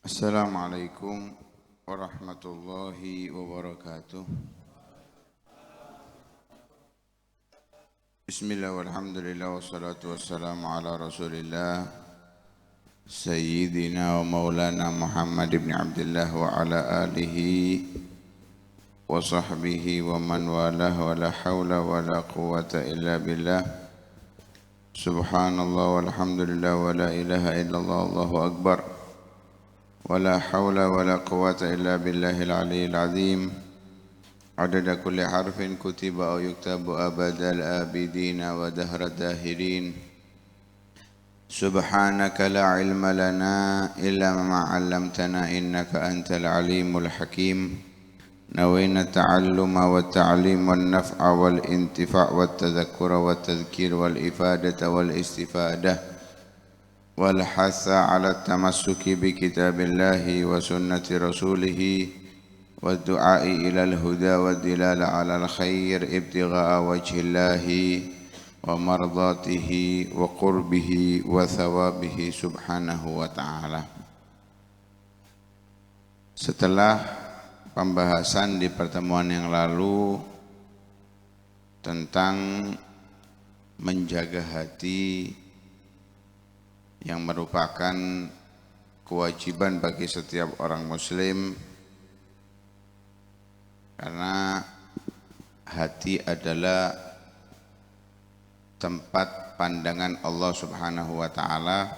Assalamualaikum warahmatullahi wabarakatuh. Bismillah walhamdulillah wassalatu wassalamu ala rasulillah Sayyidina wa maulana Muhammad ibn Abdullah wa ala alihi wa sahbihi wa man walah wa la hawla wa la quwata illa billah. Subhanallah walhamdulillah wa la ilaha illallah Allahu akbar. ولا حول ولا قوة إلا بالله العلي العظيم عدد كل حرف كتب أو يكتب أبد الآبدين ودهر الداهرين سبحانك لا علم لنا إلا ما علمتنا إنك أنت العليم الحكيم نوينا التعلم والتعليم والنفع والانتفاع والتذكر والتذكير والإفادة والاستفادة والحث على التمسك بكتاب الله وسنة رسوله والدعاء إلى الهدى والدلالة على الخير ابتغاء وجه الله ومرضاته وقربه وثوابه سبحانه وتعالى. Setelah pembahasan di pertemuan yang lalu tentang menjaga hati yang merupakan kewajiban bagi setiap orang muslim, karena hati adalah tempat pandangan Allah Subhanahu wa taala.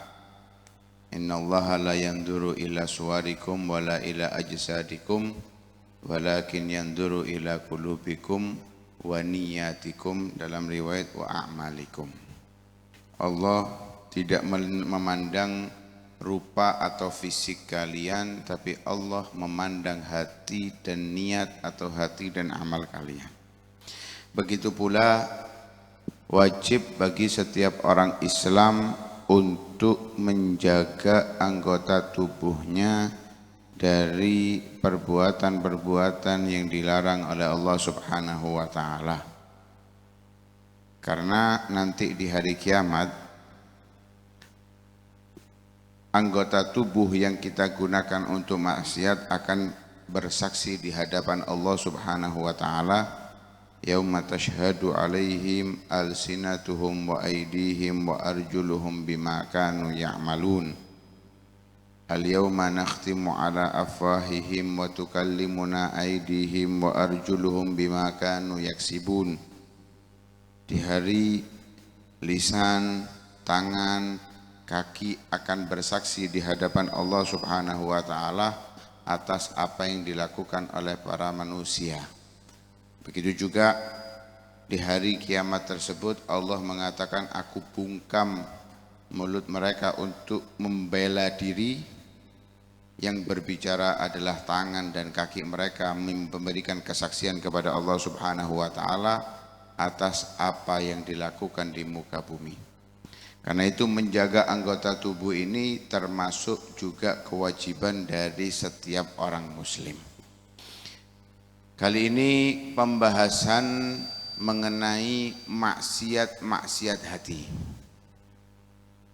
Innallaha la yanzuru ila suwarikum wala ila ajsadikum walakin yanzuru ila qulubikum wa niyatikum, dalam riwayat wa a'malikum. Allah tidak memandang rupa atau fisik kalian, tapi Allah memandang hati dan niat atau hati dan amal kalian. Begitu pula wajib bagi setiap orang Islam untuk menjaga anggota tubuhnya dari perbuatan-perbuatan yang dilarang oleh Allah Subhanahu wa taala. Karena nanti di hari kiamat anggota tubuh yang kita gunakan untuk maksiat akan bersaksi di hadapan Allah Subhanahu wa taala. Yauma tashhadu alaihim alsinatuhum wa aydihim wa arjuluhum bima kanu ya'malun. Al-yawma nakhtimu ala afwahihim wa tukallimuna aydihim wa arjuluhum bima kanu yaksibun. Di hari lisan, tangan, kaki akan bersaksi di hadapan Allah Subhanahu wa taala atas apa yang dilakukan oleh para manusia. Begitu juga di hari kiamat tersebut Allah mengatakan, aku bungkam mulut mereka untuk membela diri. Yang berbicara adalah tangan dan kaki mereka, memberikan kesaksian kepada Allah Subhanahu wa taala atas apa yang dilakukan di muka bumi. Karena itu menjaga anggota tubuh ini termasuk juga kewajiban dari setiap orang muslim. Kali ini pembahasan mengenai maksiat-maksiat hati.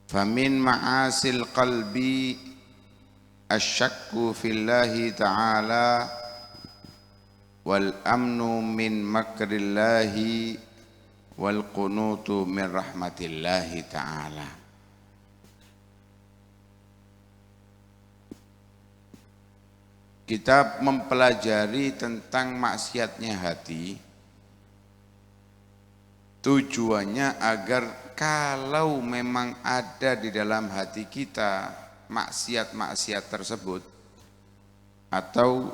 Famin ma'asil qalbi asyakku fillahi ta'ala wal amnu min makrillahi wal qunutu min rahmatillahi ta'ala. Kita mempelajari tentang maksiatnya hati, tujuannya agar kalau memang ada di dalam hati kita maksiat-maksiat tersebut, atau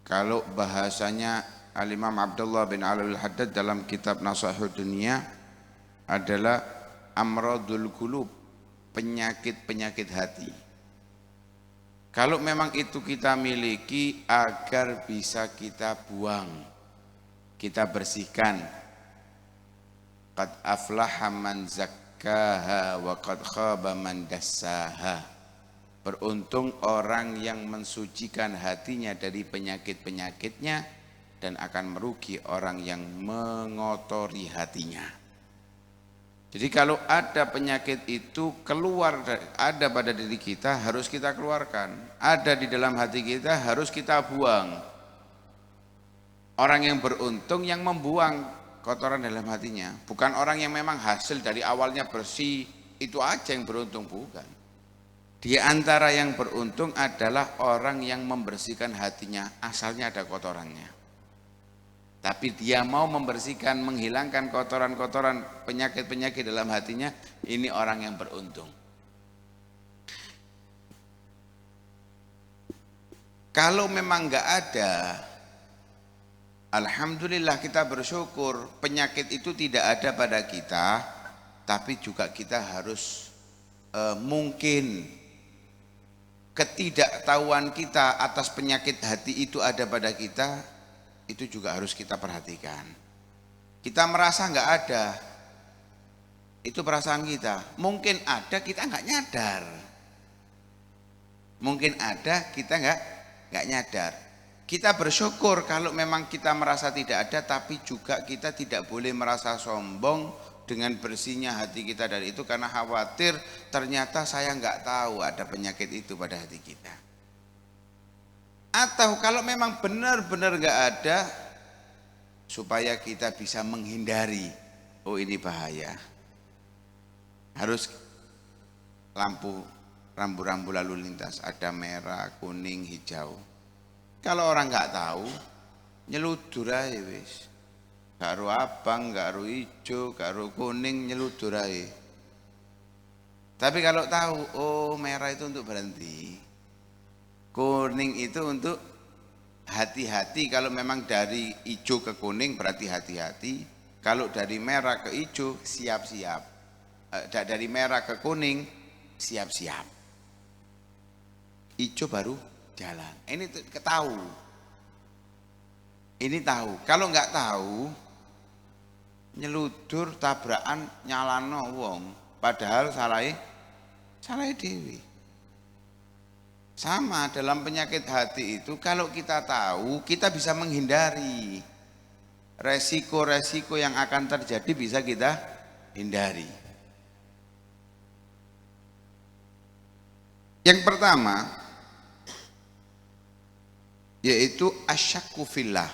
kalau bahasanya Al-Imam Abdullah bin Alwi al-Haddad dalam kitab Nasahud Dunia adalah amradul qulub, penyakit-penyakit hati. Kalau memang itu kita miliki, agar bisa kita buang, kita bersihkan. Qad aflaha man zakkaha wa qad khaba man dassaha. Beruntung orang yang mensucikan hatinya dari penyakit-penyakitnya, dan akan merugi orang yang mengotori hatinya. Jadi kalau ada penyakit itu keluar, ada pada diri kita harus kita keluarkan. Ada di dalam hati kita harus kita buang. Orang yang beruntung yang membuang kotoran dalam hatinya. Bukan orang yang memang hasil dari awalnya bersih, itu aja yang beruntung, bukan. Di antara yang beruntung adalah orang yang membersihkan hatinya, asalnya ada kotorannya. Tapi dia mau membersihkan, menghilangkan kotoran-kotoran, penyakit-penyakit dalam hatinya, ini orang yang beruntung. Kalau memang enggak ada, alhamdulillah kita bersyukur penyakit itu tidak ada pada kita, tapi juga kita harus mungkin ketidaktahuan kita atas penyakit hati itu ada pada kita, itu juga harus kita perhatikan. Kita merasa enggak ada, itu perasaan kita. Mungkin ada, kita enggak nyadar. Mungkin ada, kita enggak nyadar. Kita bersyukur kalau memang kita merasa tidak ada, tapi juga kita tidak boleh merasa sombong dengan bersihnya hati kita dari itu, karena khawatir ternyata saya enggak tahu ada penyakit itu pada hati kita. Atau kalau memang benar-benar enggak ada, supaya kita bisa menghindari, oh ini bahaya, harus rambu-rambu lalu lintas ada merah, kuning, hijau. Kalau orang enggak tahu, nyeludur aja wis. Gak ro abang, gak ro hijau, gak ro kuning, nyeludur aja. Tapi kalau tahu, oh merah itu untuk berhenti, kuning itu untuk hati-hati. Kalau memang dari hijau ke kuning berarti hati-hati. Kalau dari merah ke hijau siap-siap. Dari merah ke kuning siap-siap. Hijau baru jalan. Ini tahu. Ini tahu. Kalau enggak tahu, nyeludur tabrakan nyalano wong. Padahal salah dewi. Sama dalam penyakit hati itu, kalau kita tahu, kita bisa menghindari. Resiko-resiko yang akan terjadi bisa kita hindari. Yang pertama, yaitu asyakku fillah.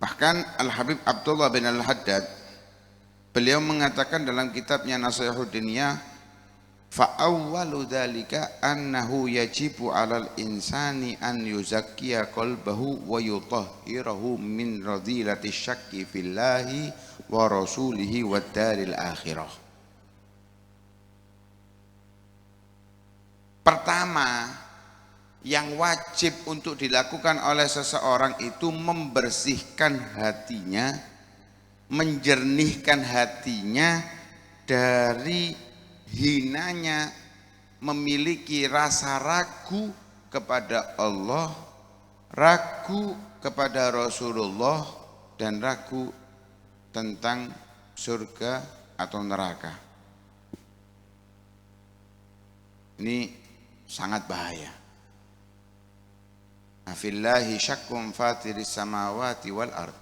Bahkan Al-Habib Abdullah bin Al-Haddad, beliau mengatakan dalam kitabnya Nasihuddiniyah, fa'awwalu dzalika annahu yajibu 'alal insani an yuzakkiya qalbahu wa yutahhirahu min radhilati syakki fillahi wa rasulihi wad daril akhirah. Pertama, yang wajib untuk dilakukan oleh seseorang itu membersihkan hatinya, menjernihkan hatinya dari hinanya memiliki rasa ragu kepada Allah, ragu kepada Rasulullah, dan ragu tentang surga atau neraka. Ini sangat bahaya. Afillahi syakkum fatiris samawati wal ard.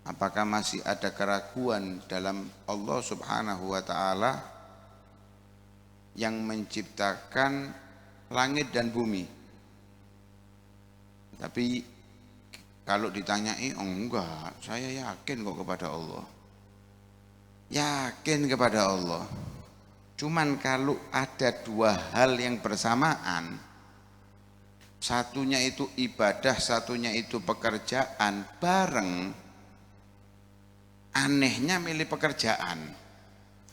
Apakah masih ada keraguan dalam Allah Subhanahu wa ta'ala yang menciptakan langit dan bumi? Tapi kalau ditanyai, oh enggak, saya yakin kok kepada Allah. Yakin kepada Allah. Cuman kalau ada dua hal yang bersamaan, satunya itu ibadah, satunya itu pekerjaan bareng, anehnya milih pekerjaan.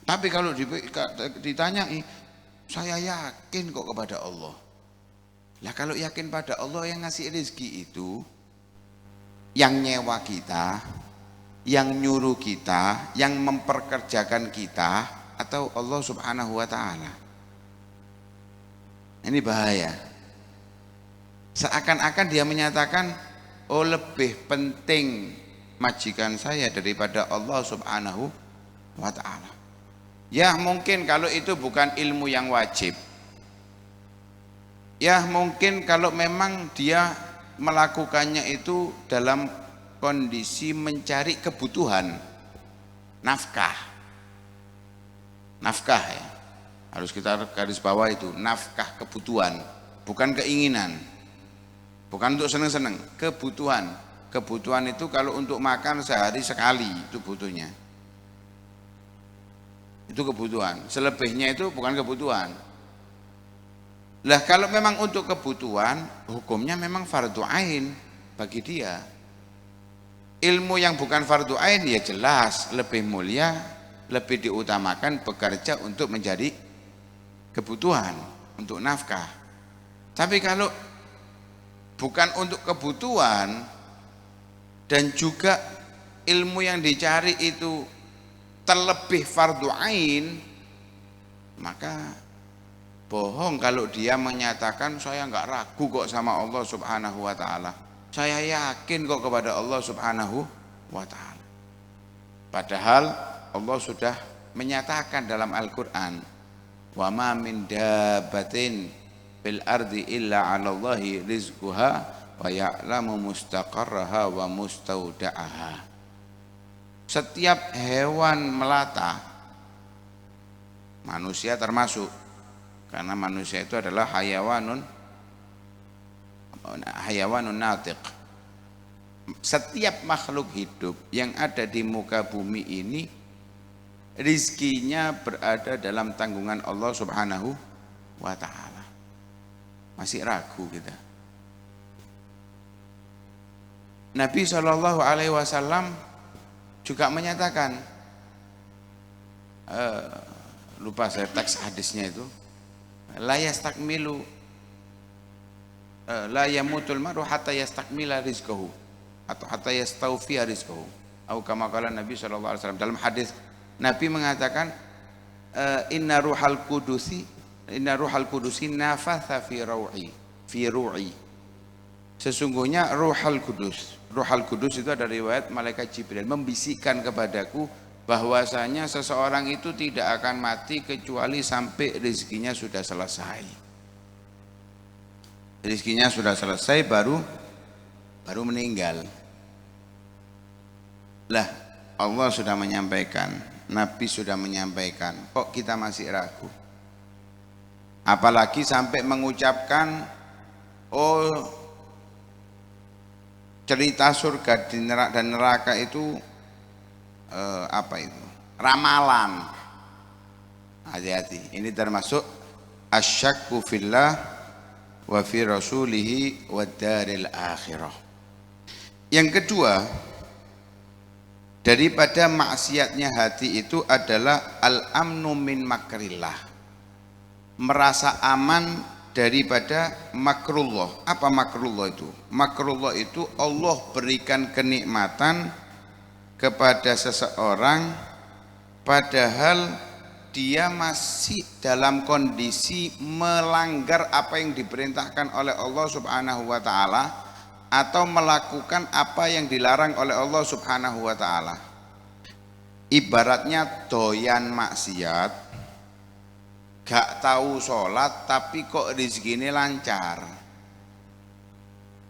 Tapi kalau ditanyai, saya yakin kok kepada Allah. Lah kalau yakin pada Allah, yang ngasih rezeki itu, yang nyewa kita, yang nyuruh kita, yang memperkerjakan kita, atau Allah Subhanahu wa ta'ala? Ini bahaya. Seakan-akan dia menyatakan, oh lebih penting majikan saya daripada Allah Subhanahu wa ta'ala. Ya mungkin kalau itu bukan ilmu yang wajib. Ya mungkin kalau memang dia melakukannya itu dalam kondisi mencari kebutuhan nafkah ya, harus kita garis bawah itu, nafkah, kebutuhan, bukan keinginan, bukan untuk seneng-seneng, kebutuhan. Kebutuhan itu kalau untuk makan sehari sekali itu butuhnya, itu kebutuhan. Selebihnya itu bukan kebutuhan. Lah kalau memang untuk kebutuhan, hukumnya memang fardu ain bagi dia. Ilmu yang bukan fardu ain ya jelas lebih mulia, lebih diutamakan bekerja untuk menjadi kebutuhan, untuk nafkah. Tapi kalau bukan untuk kebutuhan dan juga ilmu yang dicari itu terlebih fardu ain, maka bohong kalau dia menyatakan saya enggak ragu kok sama Allah Subhanahu wa taala. Saya yakin kok kepada Allah Subhanahu wa taala. Padahal Allah sudah menyatakan dalam Al-Qur'an, wa ma min dabbatin fil ardi illa 'alallahi rizquha wa ya'lamu mustaqarraha wa mustauda'aha. Setiap hewan melata, manusia termasuk, karena manusia itu adalah hayawanun natiq. Setiap makhluk hidup yang ada di muka bumi ini rizkinya berada dalam tanggungan Allah Subhanahu wa taala. Masih ragu kita. Nabi SAW juga menyatakan, lupa saya teks hadisnya itu, la yastakmilu la yamutul maru hatta yastakmila rizqahu atau hatta yastawfiya rizqahu, atau kama qala Nabi SAW. Dalam hadis Nabi mengatakan, inna ruhal kudusi nafatha fi ru'i. Sesungguhnya ruhal kudus itu ada riwayat malaikat Jibril membisikkan kepadaku bahwasanya seseorang itu tidak akan mati kecuali sampai rezekinya sudah selesai. Rezekinya sudah selesai baru meninggal. Lah, Allah sudah menyampaikan, Nabi sudah menyampaikan, kok kita masih ragu? Apalagi sampai mengucapkan, oh cerita surga dan neraka itu apa itu? Ramalan. Hati-hati. Ini termasuk asyakku fillah wa fi rasulihi wa daril akhirah. Yang kedua, daripada maksiatnya hati itu adalah al-amnu min makrillah. Merasa aman daripada makrullah. Apa makrullah itu? Makrullah itu Allah berikan kenikmatan kepada seseorang padahal dia masih dalam kondisi melanggar apa yang diperintahkan oleh Allah Subhanahu wa taala atau melakukan apa yang dilarang oleh Allah Subhanahu wa taala. Ibaratnya doyan maksiat, gak tahu sholat tapi kok rezekine lancar,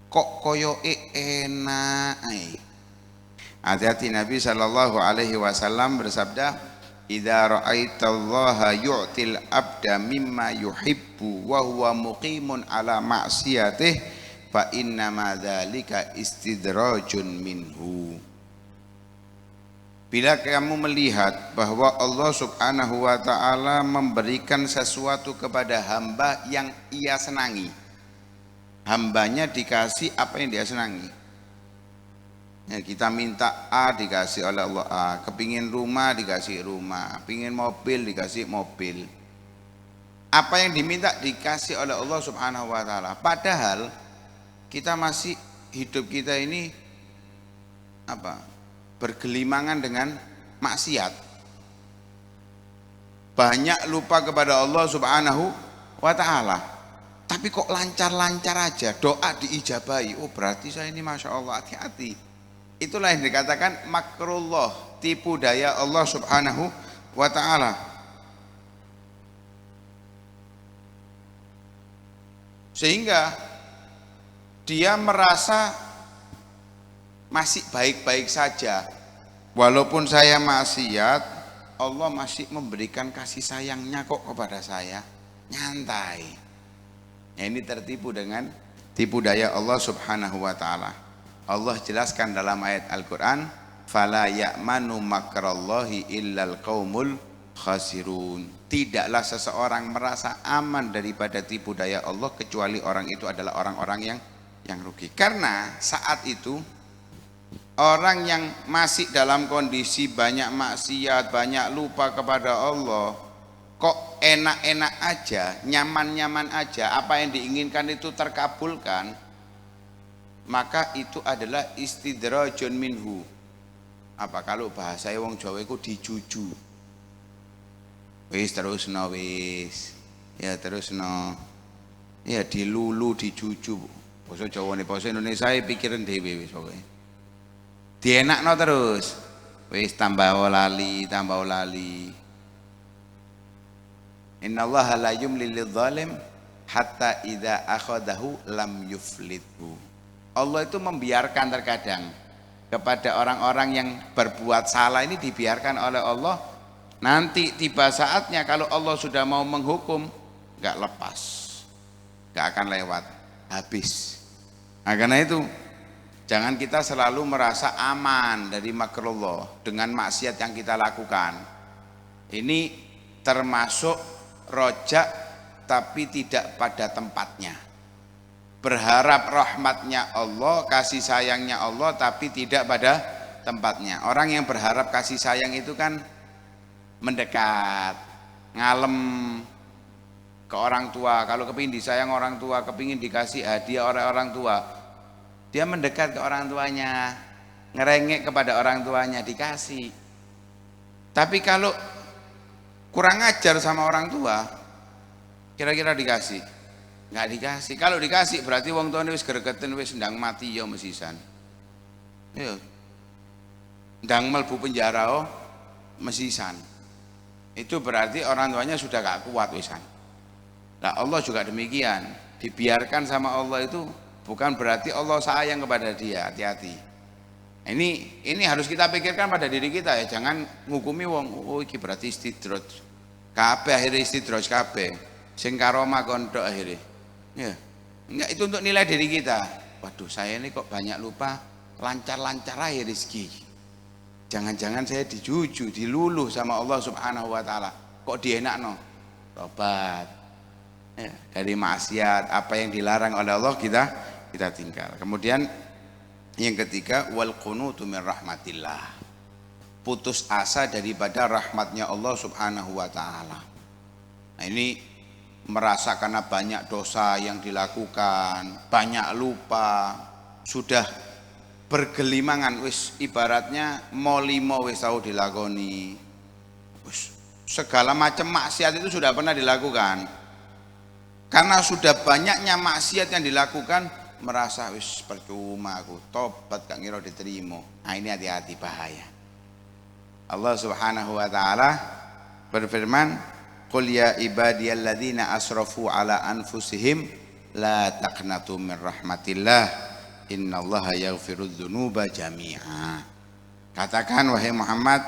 kok koyoke enak. Hati-hati. Nabi sallallahu alaihi wasallam bersabda, idza ra'aitallaha yu'til abda mimma yuhibbu wa huwa muqimun ala ma'siyatih fa inna ma dzalika istidrajun minhu. Bila kamu melihat bahwa Allah Subhanahu wa taala memberikan sesuatu kepada hamba yang ia senangi, hambanya dikasih apa yang dia senangi. Ya, kita minta A dikasih oleh Allah A, kepingin rumah dikasih rumah, pingin mobil dikasih mobil. Apa yang diminta dikasih oleh Allah Subhanahu wa taala. Padahal kita masih hidup kita ini apa? Bergelimangan dengan maksiat. Banyak lupa kepada Allah Subhanahu wa taala. Tapi kok lancar-lancar aja, doa diijabahi. Oh, berarti saya ini Masya Allah, hati-hati. Itulah yang dikatakan makrullah, tipu daya Allah Subhanahu wa ta'ala. Sehingga dia merasa masih baik-baik saja. Walaupun saya maksiat, Allah masih memberikan kasih sayangnya kok kepada saya. Nyantai. Nah, ini tertipu dengan tipu daya Allah Subhanahu wa taala. Allah jelaskan dalam ayat Al-Qur'an, "Fala ya'manu makrallahi illal qaumul khasirun." Tidaklah seseorang merasa aman daripada tipu daya Allah kecuali orang itu adalah orang-orang yang rugi. Karena saat itu orang yang masih dalam kondisi banyak maksiat, banyak lupa kepada Allah, kok enak-enak aja, nyaman-nyaman aja, apa yang diinginkan itu terkabulkan, maka itu adalah istidrajun minhu. Apa kalau bahasa wong Jawa itu dijuju. Wis terusno wis. Ya terusno. Ya dilulu, dijuju. Basa Jawa ne basa Indonesia pikiran dhewe wis pokoke. Dienakno terus. Wis tambah lali, tambah lali. Innallaha la yumli lidzalim hatta idza akhadahu lam yuflithu. Allah itu membiarkan terkadang kepada orang-orang yang berbuat salah ini dibiarkan oleh Allah. Nanti tiba saatnya kalau Allah sudah mau menghukum, enggak lepas, enggak akan lewat, habis. Nah, karena itu jangan kita selalu merasa aman dari makrullah dengan maksiat yang kita lakukan. Ini termasuk rojak tapi tidak pada tempatnya. Berharap rahmatnya Allah, kasih sayangnya Allah tapi tidak pada tempatnya. Orang yang berharap kasih sayang itu kan mendekat, ngalem ke orang tua. Kalau kepingin disayang orang tua, kepingin dikasih hadiah oleh orang tua, dia mendekat ke orang tuanya, ngerengek kepada orang tuanya, dikasih. Tapi kalau kurang ajar sama orang tua, kira-kira dikasih? Nggak dikasih. Kalau dikasih berarti wong tuane wis gregetan, wis ndang mati ya mesisan. Ya. Ndang mlebu penjara oh mesisan. Itu berarti orang tuanya sudah gak kuat wisan. Nah, Allah juga demikian. Dibiarkan sama Allah itu bukan berarti Allah sayang kepada dia. Hati-hati. Ini harus kita pikirkan pada diri kita ya. Jangan ngukumi wong. Oh iki berarti istidraj. Kabeh akhirnya istidraj kabeh. Sing karomah kontok akhirnya. Ya. Enggak, itu untuk nilai diri kita. Waduh, saya ini kok banyak lupa, lancar-lancar aja rezeki. Jangan-jangan saya dijuju, diluluh sama Allah Subhanahu wa taala. Kok dienakno? Tobat. Ya, dari maksiat, apa yang dilarang oleh Allah kita tinggal. Kemudian yang ketiga, wal qunutu min rahmatillah. Putus asa daripada rahmatnya Allah Subhanahu wa taala. Nah, ini merasa karena banyak dosa yang dilakukan, banyak lupa, sudah bergelimangan, wis ibaratnya molimo wis tahu dilakoni, wis segala macam maksiat itu sudah pernah dilakukan. Karena sudah banyaknya maksiat yang dilakukan, merasa wis percuma aku tobat gak ngira diterima. Nah, ini hati-hati, bahaya. Allah Subhanahu wa taala berfirman, "Qul ya ibadiyalladzina asrafu ala anfusihim la taqnatu min rahmatillah. Innallaha yaghfirudz dzunuba jami'a." Katakan wahai Muhammad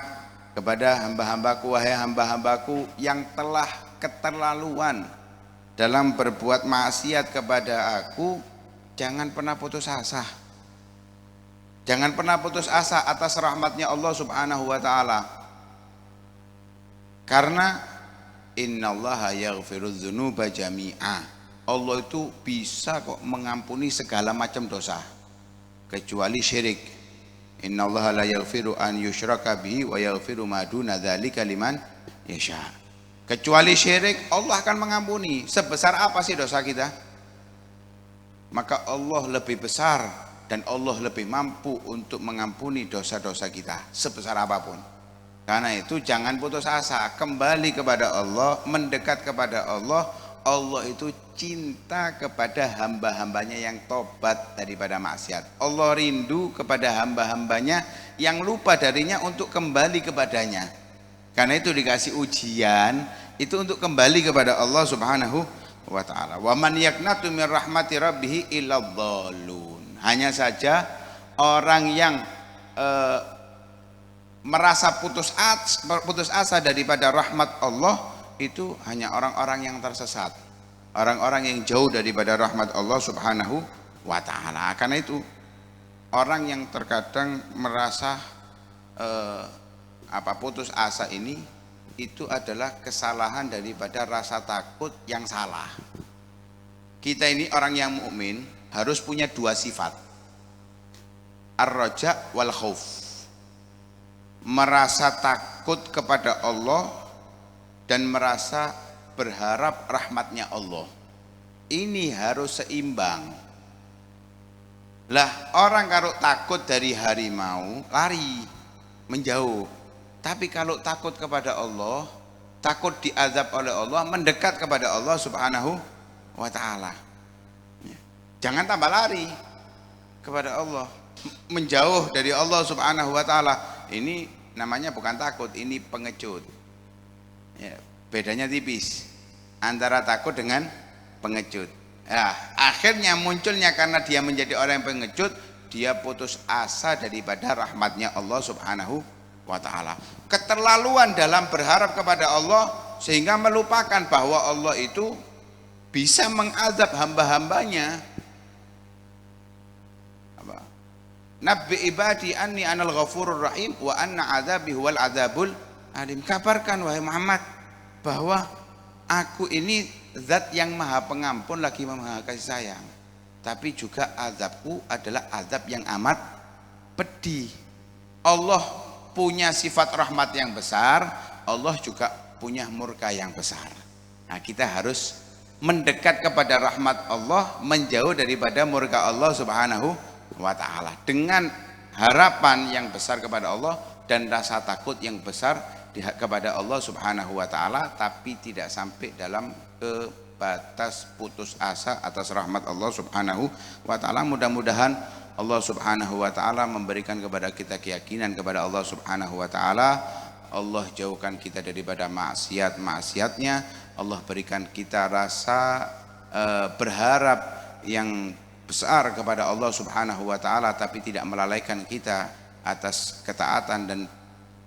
kepada hamba-hambaku, wahai hamba-hambaku yang telah keterlaluan dalam berbuat maksiat kepada aku, jangan pernah putus asa. Jangan pernah putus asa atas rahmatnya Allah Subhanahu wa taala. Karena innallaha yaghfirudz dzunuba jami'a. Allah itu bisa kok mengampuni segala macam dosa kecuali syirik. Innallaha la yaghfiru an yushraka bihi wa yaghfiru ma duna dzalika liman yasha. Kecuali syirik, Allah akan mengampuni. Sebesar apa sih dosa kita? Maka Allah lebih besar dan Allah lebih mampu untuk mengampuni dosa-dosa kita sebesar apapun. Karena itu jangan putus asa, kembali kepada Allah, mendekat kepada Allah. Allah itu cinta kepada hamba-hambanya yang tobat daripada maksiat. Allah rindu kepada hamba-hambanya yang lupa darinya untuk kembali kepadanya. Karena itu dikasih ujian itu untuk kembali kepada Allah Subhanahu wa taala. Wa man yaqnatu min rahmati rabbih illa dhallun. Hanya saja orang yang merasa putus asa daripada rahmat Allah itu hanya orang-orang yang tersesat, orang-orang yang jauh daripada rahmat Allah Subhanahu wa ta'ala. Karena itu orang yang terkadang merasa putus asa ini itu adalah kesalahan daripada rasa takut yang salah. Kita ini orang yang mukmin harus punya dua sifat, ar-raja wal khauf, merasa takut kepada Allah dan merasa berharap rahmatnya Allah. Ini harus seimbang. Lah orang kalau takut dari harimau lari menjauh, tapi kalau takut kepada Allah, takut diazab oleh Allah, mendekat kepada Allah Subhanahu wa ta'ala, jangan tambah lari kepada Allah, menjauh dari Allah Subhanahu wa ta'ala. Ini namanya bukan takut, ini pengecut ya, bedanya tipis antara takut dengan pengecut. Nah, akhirnya munculnya karena dia menjadi orang yang pengecut, dia putus asa daripada rahmatnya Allah Subhanahu wa ta'ala. Keterlaluan dalam berharap kepada Allah sehingga melupakan bahwa Allah itu bisa mengazab hamba-hambanya. Nabbi ibadi anni anal ghafurur rahim wa anna azabi huwal azabul alim. Kabarkan wahai Muhammad bahwa aku ini zat yang maha pengampun lagi maha kasih sayang, tapi juga azabku adalah azab yang amat pedih. Allah punya sifat rahmat yang besar, Allah juga punya murka yang besar. Nah, kita harus mendekat kepada rahmat Allah, menjauh daripada murka Allah Subhanahu wa ta'ala, dengan harapan yang besar kepada Allah dan rasa takut yang besar kepada Allah Subhanahu wa ta'ala, tapi tidak sampai dalam ke batas putus asa atas rahmat Allah Subhanahu wa ta'ala. Mudah-mudahan Allah Subhanahu wa ta'ala memberikan kepada kita keyakinan kepada Allah Subhanahu wa ta'ala. Allah jauhkan kita daripada maksiat-maksiatnya. Allah berikan kita rasa berharap yang besar kepada Allah Subhanahu wa ta'ala, tapi tidak melalaikan kita atas ketaatan dan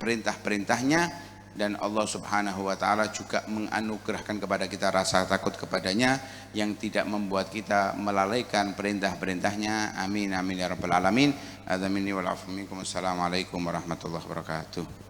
perintah-perintahnya. Dan Allah Subhanahu wa ta'ala juga menganugerahkan kepada kita rasa takut kepadanya yang tidak membuat kita melalaikan perintah-perintahnya. Amin amin ya rabbal alamin. Assalamualaikum warahmatullahi wabarakatuh.